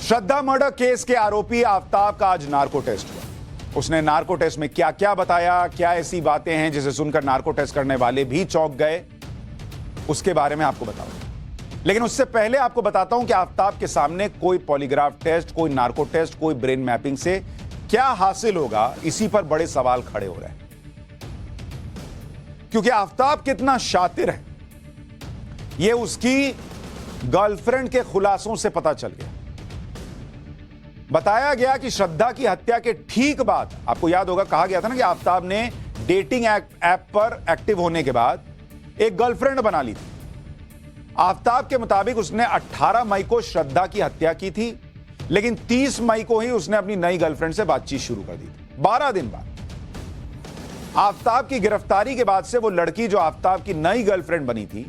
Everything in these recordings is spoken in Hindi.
श्रद्धा मर्डर केस के आरोपी आफताब का आज नार्को टेस्ट हुआ। उसने नार्को टेस्ट में क्या क्या बताया, क्या ऐसी बातें हैं जिसे सुनकर नार्को टेस्ट करने वाले भी चौंक गए, उसके बारे में आपको बताऊंगा। लेकिन उससे पहले आपको बताता हूं कि आफताब के सामने कोई पॉलीग्राफ टेस्ट, कोई नार्को टेस्ट, कोई ब्रेन मैपिंग से क्या हासिल होगा, इसी पर बड़े सवाल खड़े हो रहे हैं। क्योंकि आफताब कितना शातिर है, यह उसकी गर्लफ्रेंड के खुलासों से पता चल गया। बताया गया कि श्रद्धा की हत्या के ठीक बाद, आपको याद होगा कहा गया था ना कि आफताब ने डेटिंग ऐप पर एक्टिव होने के बाद एक गर्लफ्रेंड बना ली थी। आफताब के मुताबिक उसने 18 मई को श्रद्धा की हत्या की थी, लेकिन 30 मई को ही उसने अपनी नई गर्लफ्रेंड से बातचीत शुरू कर दी थी। 12 दिन बाद आफताब की गिरफ्तारी के बाद से वो लड़की जो आफताब की नई गर्लफ्रेंड बनी थी,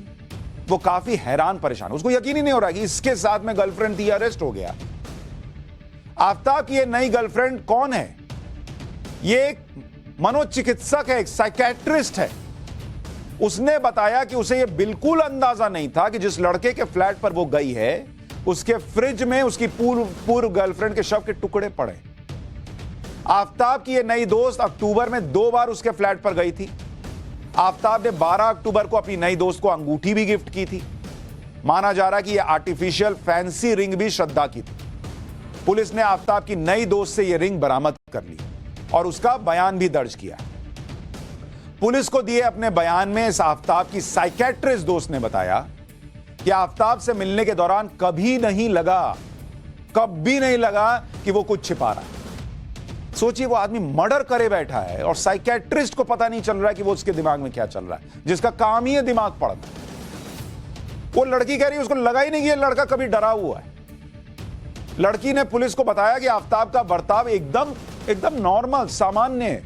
वो काफी हैरान परेशान, उसको यकीन ही नहीं हो रहा कि इसके साथ में गर्लफ्रेंड थी, अरेस्ट हो गया। आफताब की ये नई गर्लफ्रेंड कौन है? ये एक मनोचिकित्सक है, एक साइकेट्रिस्ट है। उसने बताया कि उसे ये बिल्कुल अंदाजा नहीं था कि जिस लड़के के फ्लैट पर वो गई है, उसके फ्रिज में उसकी पूर्व गर्लफ्रेंड के शव के टुकड़े पड़े। आफताब की ये नई दोस्त अक्टूबर में 2 बार उसके फ्लैट पर गई थी। आफताब ने 12 अक्टूबर को अपनी नई दोस्त को अंगूठी भी गिफ्ट की थी। माना जा रहा कि यह आर्टिफिशियल फैंसी रिंग भी श्रद्धा की थी। पुलिस ने आफताब की नई दोस्त से यह रिंग बरामद कर ली और उसका बयान भी दर्ज किया। पुलिस को दिए अपने बयान में इस आफताब की साइकेट्रिस्ट दोस्त ने बताया कि आफताब से मिलने के दौरान कभी नहीं लगा कि वो कुछ छिपा रहा है। सोचिए, वो आदमी मर्डर करे बैठा है और साइकेट्रिस्ट को पता नहीं चल रहा है कि वो उसके दिमाग में क्या चल रहा है, जिसका काम ही है दिमाग पढ़ना। वो लड़की कह रही है उसको लगा ही नहीं कि ये लड़का कभी डरा हुआ है। लड़की ने पुलिस को बताया कि आफताब का बर्ताव एकदम नॉर्मल, सामान्य,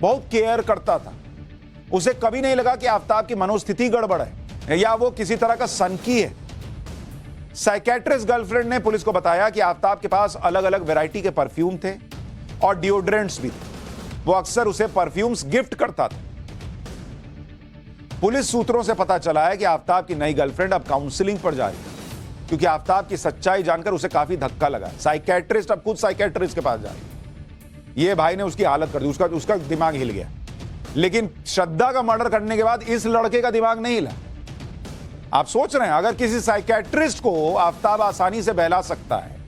बहुत केयर करता था। उसे कभी नहीं लगा कि आफताब की मनोस्थिति गड़बड़ है या वो किसी तरह का सनकी है। साइकेट्रिस्ट गर्लफ्रेंड ने पुलिस को बताया कि आफताब के पास अलग अलग वैरायटी के परफ्यूम थे और डिओड्रेंट्स भी थे। वो अक्सर उसे परफ्यूम्स गिफ्ट करता था। पुलिस सूत्रों से पता चला है कि आफताब की नई गर्लफ्रेंड अब काउंसलिंग पर जा रही है, क्योंकि आफताब की सच्चाई जानकर उसे काफी धक्का लगा। साइकेट्रिस्ट अब खुद साइकेट्रिस्ट के पास जा रही है। ये भाई ने उसकी हालत कर दी, उसका दिमाग हिल गया। लेकिन श्रद्धा का मर्डर करने के बाद इस लड़के का दिमाग नहीं हिला। आप सोच रहे हैं, अगर किसी साइकेट्रिस्ट को आफताब आसानी से बहला सकता है,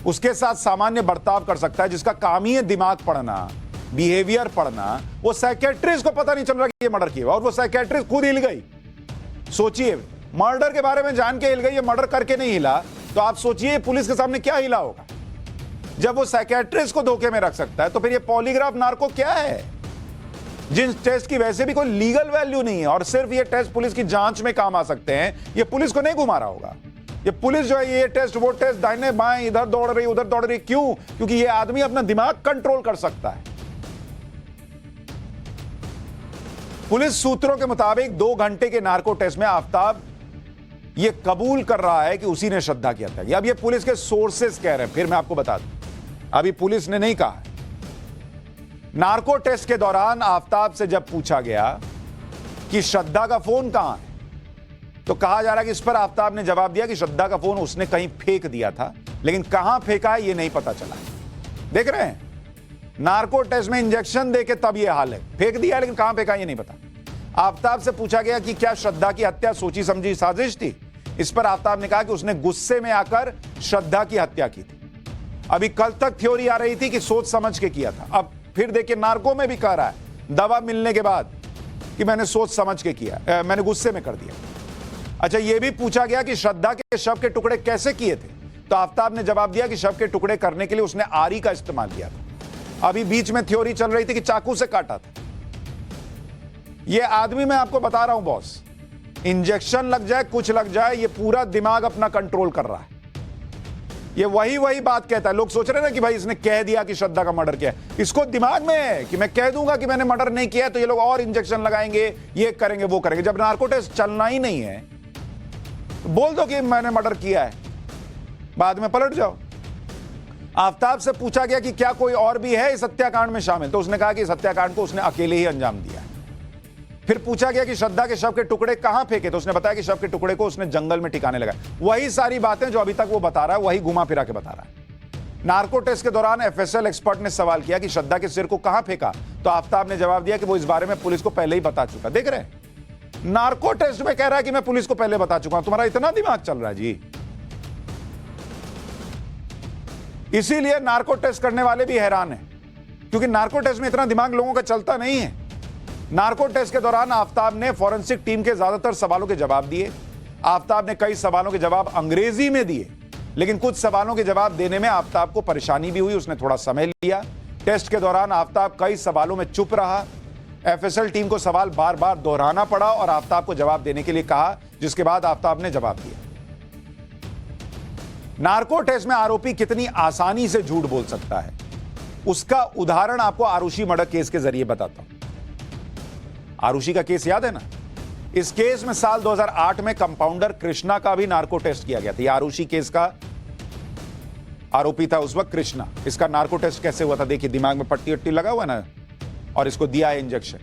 उसके साथ सामान्य बर्ताव कर सकता है, जिसका काम ही है दिमाग पढ़ना, बिहेवियर पढ़ना, वो साइकेट्रिस्ट को पता नहीं चल रहा कि ये मर्डर किया और वो साइकेट्रिस्ट खुद हिल गई। सोचिए, मर्डर के बारे में जान के हिल गई, ये मर्डर करके नहीं हिला, तो आप सोचिए पुलिस के सामने क्या हिला होगा। जब वो साइकेट्रिस्ट को धोखे में रख सकता है, तो फिर ये पॉलीग्राफ नार्को क्या है, जिन टेस्ट की वैसे भी कोई लीगल वैल्यू नहीं है और सिर्फ ये टेस्ट पुलिस की जांच में काम आ सकते हैं, ये पुलिस को नहीं घुमा रहा होगा। ये पुलिस जो है, ये टेस्ट वो टेस्ट, दाहिने बाएं, इधर दौड़ रही उधर दौड़ रही, क्यों? क्योंकि ये आदमी अपना दिमाग कंट्रोल कर सकता है। पुलिस सूत्रों के मुताबिक 2 घंटे के नार्को टेस्ट में आफताब ये कबूल कर रहा है कि उसी ने श्रद्धा की हत्या की। अब ये पुलिस के सोर्सेस कह रहे हैं, फिर मैं आपको बता दूं, अभी पुलिस ने नहीं कहा। नार्को टेस्ट के दौरान आफताब से जब पूछा गया कि श्रद्धा का फोन कहां है, तो कहा जा रहा है कि इस पर आफताब ने जवाब दिया कि श्रद्धा का फोन उसने कहीं फेंक दिया था, लेकिन कहां फेंका है ये नहीं पता चला। देख रहे हैं, नार्को टेस्ट में इंजेक्शन देके तब ये हाल है, फेंक दिया लेकिन कहां फेंका ये नहीं पता। आफताब से पूछा गया कि क्या श्रद्धा की हत्या सोची समझी साजिश थी। इस पर आफताब ने कहा कि उसने गुस्से में आकर श्रद्धा की हत्या की थी। अभी कल तक थ्योरी आ रही थी कि सोच समझ के किया था, अब फिर देखिए नार्को में भी कह रहा है दवा मिलने के बाद कि मैंने सोच समझ के किया, मैंने गुस्से में कर दिया। अच्छा, यह भी पूछा गया कि श्रद्धा के शव के टुकड़े कैसे किए थे, तो आफताब ने जवाब दिया कि शव के टुकड़े करने के लिए उसने आरी का इस्तेमाल किया था। अभी बीच में थ्योरी चल रही थी कि चाकू से काटा था। यह आदमी, मैं आपको बता रहा हूं बॉस, इंजेक्शन लग जाए कुछ लग जाए, यह पूरा दिमाग अपना कंट्रोल कर रहा है। ये वही बात कहता है। लोग सोच रहे हैं ना कि भाई इसने कह दिया कि श्रद्धा का मर्डर किया, इसको दिमाग में है कि मैं कह दूंगा कि मैंने मर्डर नहीं किया, तो ये लोग और इंजेक्शन लगाएंगे, ये करेंगे वो करेंगे। जब नार्को टेस्ट चलना ही नहीं है, तो बोल दो कि मैंने मर्डर किया है, बाद में पलट जाओ। आफताब से पूछा गया कि क्या कोई और भी है इस हत्याकांड में शामिल, तो उसने कहा कि इस हत्याकांड को उसने अकेले ही अंजाम दिया। फिर पूछा गया कि श्रद्धा के शव के टुकड़े कहां फेंके, तो उसने बताया कि शव के टुकड़े को उसने जंगल में ठिकाने लगाया। वही सारी बातें जो अभी तक वो बता रहा है, वही घुमा फिरा के बता रहा है। नार्को टेस्ट के दौरान एफएसएल एक्सपर्ट ने सवाल किया कि श्रद्धा के सिर को कहां फेंका, तो आफ्ताब ने जवाब दिया कि वो इस बारे में पुलिस को पहले ही बता चुका। देख रहे हैं, नार्को टेस्ट में कह रहा है कि मैं पुलिस को पहले बता चुका हूं। तुम्हारा इतना दिमाग चल रहा है जी। इसीलिए नार्को टेस्ट करने वाले भी हैरान हैं, क्योंकि नार्को टेस्ट में इतना दिमाग लोगों का चलता नहीं है। नार्को टेस्ट के दौरान आफ्ताब ने फॉरेंसिक टीम के ज्यादातर सवालों के जवाब दिए। आफ्ताब ने कई सवालों के जवाब अंग्रेजी में दिए, लेकिन कुछ सवालों के जवाब देने में आफ्ताब को परेशानी भी हुई, उसने थोड़ा समय लिया। टेस्ट के दौरान आफ्ताब कई सवालों में चुप रहा। एफएसएल टीम को सवाल बार बार दोहराना पड़ा और आफ्ताब को जवाब देने के लिए कहा, जिसके बाद आफ्ताब ने जवाब दिया। नार्को टेस्ट में आरोपी कितनी आसानी से झूठ बोल सकता है, उसका उदाहरण आपको आरुषि मर्डर केस के जरिए बताता हूं। आरुषि का केस याद है ना? इस केस में साल 2008 में कंपाउंडर कृष्णा का भी नार्को टेस्ट किया गया था। यह आरुषि केस का आरोपी था उस वक्त कृष्णा। इसका नार्को टेस्ट कैसे हुआ था देखिए, दिमाग में पट्टी वट्टी लगा हुआ ना, और इसको दिया है इंजेक्शन।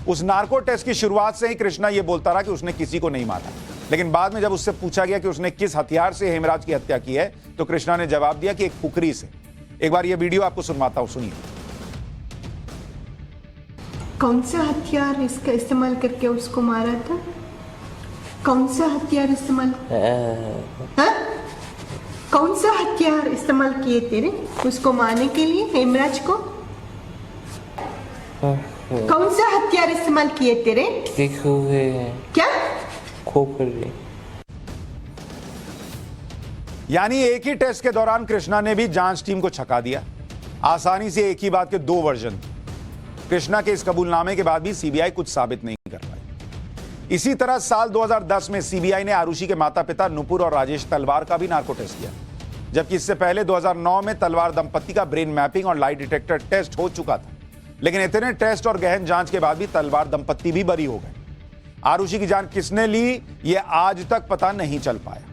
उस नार्को टेस्ट की शुरुआत से ही कृष्णा यह बोलता रहा कि उसने किसी को नहीं मारा, लेकिन बाद में जब उससे पूछा गया कि उसने किस हथियार से हेमराज की हत्या की है, तो कृष्णा ने जवाब दिया कि एक कुकरी से। एक बार यह वीडियो आपको सुनवाता हूं, सुनिए। कौन सा हथियार इसका इस्तेमाल करके उसको मारा था? कौन सा हथियार इस्तेमाल कौन सा हथियार इस्तेमाल किए तेरे उसको मारने के लिए, हेमराज को? कौन सा हथियार इस्तेमाल किए तेरे? क्या खोपड़ी। यानी एक ही टेस्ट के दौरान कृष्णा ने भी जांच टीम को छका दिया। आसानी से एक ही बात के दो वर्जन। कृष्णा के इस कबूलनामे के बाद भी सीबीआई कुछ साबित नहीं कर पाई। इसी तरह साल 2010 में सीबीआई ने आरुषि के माता पिता नुपुर और राजेश तलवार का भी नार्को टेस्ट किया, जबकि इससे पहले 2009 में तलवार दंपत्ति का ब्रेन मैपिंग और लाई डिटेक्टर टेस्ट हो चुका था। लेकिन इतने टेस्ट और गहन जांच के बाद भी तलवार दंपत्ति भी बरी हो गए। आरुषि की जान किसने ली, यह आज तक पता नहीं चल पाया।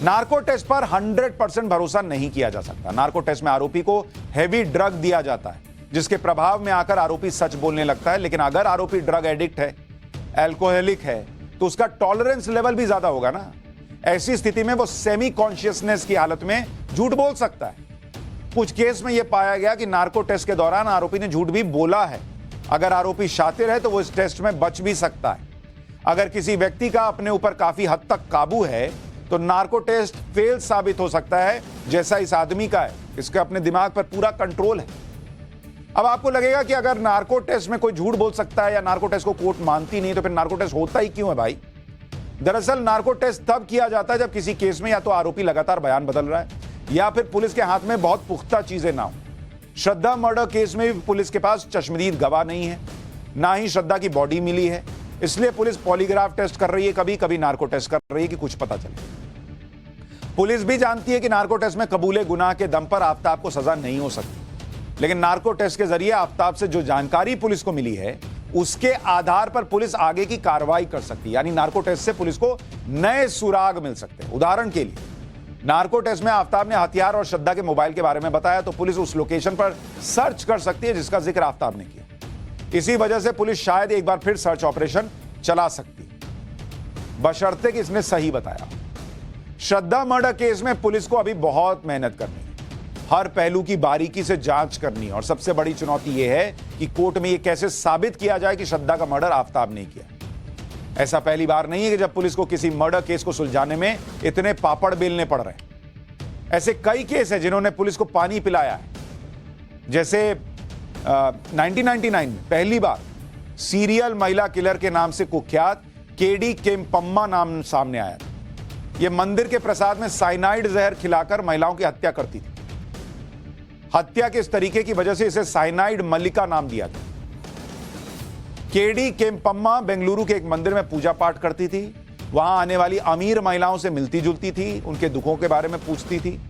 नार्को टेस्ट पर 100% भरोसा नहीं किया जा सकता। नार्को टेस्ट में आरोपी को हैवी ड्रग दिया जाता है, जिसके प्रभाव में आकर आरोपी सच बोलने लगता है। लेकिन अगर आरोपी ड्रग एडिक्ट है, अल्कोहलिक है, तो उसका टॉलरेंस लेवल भी ज्यादा होगा ना। ऐसी स्थिति में वो सेमी कॉन्शियसनेस की हालत में झूठ बोल सकता है। कुछ केस में यह पाया गया कि नार्को टेस्ट के दौरान आरोपी ने झूठ भी बोला है। अगर आरोपी शातिर है तो वो इस टेस्ट में बच भी सकता है। अगर किसी व्यक्ति का अपने ऊपर काफी हद तक काबू है तो नार्को टेस्ट फेल साबित हो सकता है, जैसा इस आदमी का है। इसके अपने दिमाग पर पूरा कंट्रोल है। अब आपको लगेगा कि अगर नार्को टेस्ट में कोई झूठ बोल सकता है या नार्को टेस्ट को कोर्ट मानती नहीं, तो फिर नार्को टेस्ट होता ही क्यों है भाई? दरअसल नार्को टेस्ट तब किया जाता है जब किसी केस में या तो आरोपी लगातार बयान बदल रहा है या फिर पुलिस के हाथ में बहुत पुख्ता चीजें ना हो। श्रद्धा मर्डर केस में भी पुलिस के पास चश्मदीद गवाह नहीं है, ना ही श्रद्धा की बॉडी मिली है। इसलिए पुलिस पॉलीग्राफ टेस्ट कर रही है, कभी कभी नार्को टेस्ट कर रही है कि कुछ पता चले। पुलिस भी जानती है कि नार्को टेस्ट में कबूले गुनाह के दम पर आफ्ताब को सजा नहीं हो सकती, लेकिन नार्को टेस्ट के जरिए आफ्ताब से जो जानकारी पुलिस को मिली है, उसके आधार पर पुलिस आगे की कार्रवाई कर सकती है। यानी नार्को टेस्ट से पुलिस को नए सुराग मिल सकते हैं। उदाहरण के लिए, नार्को टेस्ट में आफ्ताब ने हथियार और श्रद्धा के मोबाइल के बारे में बताया, तो पुलिस उस लोकेशन पर सर्च कर सकती है जिसका जिक्र आफ्ताब ने किया। इसी वजह से पुलिस शायद एक बार फिर सर्च ऑपरेशन चला सकती, बशर्ते कि इसने सही बताया। श्रद्धा मर्डर केस में पुलिस को अभी बहुत मेहनत करनी है, हर पहलू की बारीकी से जांच करनी है, और सबसे बड़ी चुनौती यह है कि कोर्ट में यह कैसे साबित किया जाए कि श्रद्धा का मर्डर आफ्ताब ने किया। ऐसा पहली बार नहीं है कि जब पुलिस को किसी मर्डर केस को सुलझाने में इतने पापड़ बेलने पड़ रहे हैं। ऐसे कई केस हैं जिन्होंने पुलिस को पानी पिलाया है। जैसे 1999 में पहली बार सीरियल महिला किलर के नाम से कुख्यात केडी केम्पम्मा नाम सामने आया था। यह मंदिर के प्रसाद में साइनाइड जहर खिलाकर महिलाओं की हत्या करती थी। हत्या के इस तरीके की वजह से इसे साइनाइड मल्लिका नाम दिया था। केडी केम्पम्मा बेंगलुरु के एक मंदिर में पूजा पाठ करती थी। वहां आने वाली अमीर महिलाओं से मिलती जुलती थी, उनके दुखों के बारे में पूछती थी।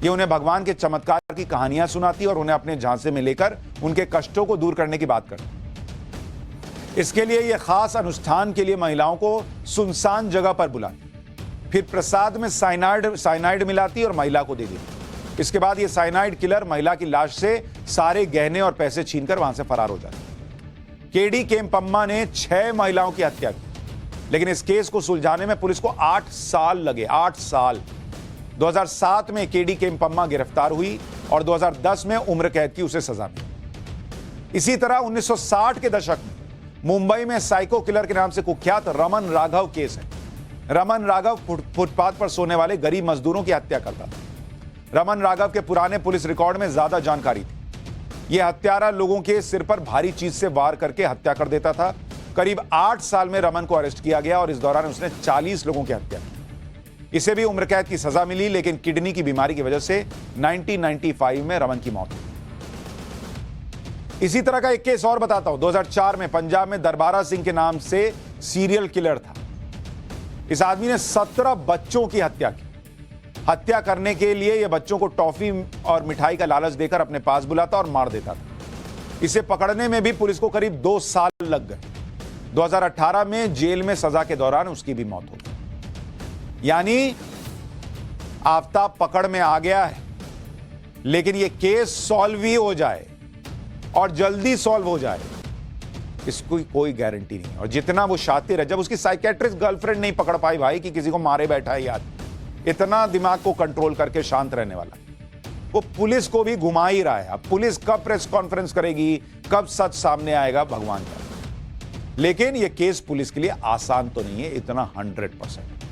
ये उन्हें भगवान के चमत्कार की कहानियां सुनाती और उन्हें अपने झांसे में लेकर उनके कष्टों को दूर करने की बात करती। इसके लिए यह खास अनुष्ठान के लिए महिलाओं को सुनसान जगह पर बुलाती, फिर प्रसाद में साइनाइड मिलाती और महिला को दे देती। इसके बाद यह साइनाइड किलर महिला की लाश से सारे गहने और पैसे छीनकर वहां से फरार हो जाता। केडी केम्पम्मा ने 6 महिलाओं की हत्या की, लेकिन इस केस को सुलझाने में पुलिस को 8 साल लगे। 8 साल। 2007 में केडी केम्पम्मा गिरफ्तार हुई और 2010 में उम्र कैद की उसे सजा मिली। इसी तरह 1960 के दशक में मुंबई में साइको किलर के नाम से कुख्यात रमन राघव केस है। रमन राघव फुटपाथ पर सोने वाले गरीब मजदूरों की हत्या करता था। रमन राघव के पुराने पुलिस रिकॉर्ड में ज्यादा जानकारी थी। यह हत्यारा लोगों के सिर पर भारी चीज से वार करके हत्या कर देता था। करीब 8 साल में रमन को अरेस्ट किया गया और इस दौरान उसने 40 लोगों की हत्या की। इसे भी उम्र कैद की सजा मिली, लेकिन किडनी की बीमारी की वजह से 1995 में रमन की मौत हुई। इसी तरह का एक केस और बताता हूं। 2004 में पंजाब में दरबारा सिंह के नाम से सीरियल किलर था। इस आदमी ने 17 बच्चों की हत्या की। हत्या करने के लिए यह बच्चों को टॉफी और मिठाई का लालच देकर अपने पास बुलाता और मार देता था। इसे पकड़ने में भी पुलिस को करीब 2 साल लग गए। 2018 में जेल में सजा के दौरान उसकी भी मौत हो गई। यानी आफताब पकड़ में आ गया है, लेकिन यह केस सॉल्व ही हो जाए और जल्दी सॉल्व हो जाए, इसकी कोई गारंटी नहीं। और जितना वो शातिर है, जब उसकी साइकेट्रिस्ट गर्लफ्रेंड नहीं पकड़ पाई भाई कि किसी को मारे बैठा है यार, इतना दिमाग को कंट्रोल करके शांत रहने वाला, वो पुलिस को भी घुमा ही रहा है। अब पुलिस कब प्रेस कॉन्फ्रेंस करेगी, कब सच सामने आएगा, भगवान का। लेकिन ये केस पुलिस के लिए आसान तो नहीं है इतना 100%।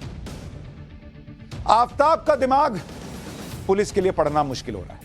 आफताब का दिमाग पुलिस के लिए पढ़ना मुश्किल हो रहा है।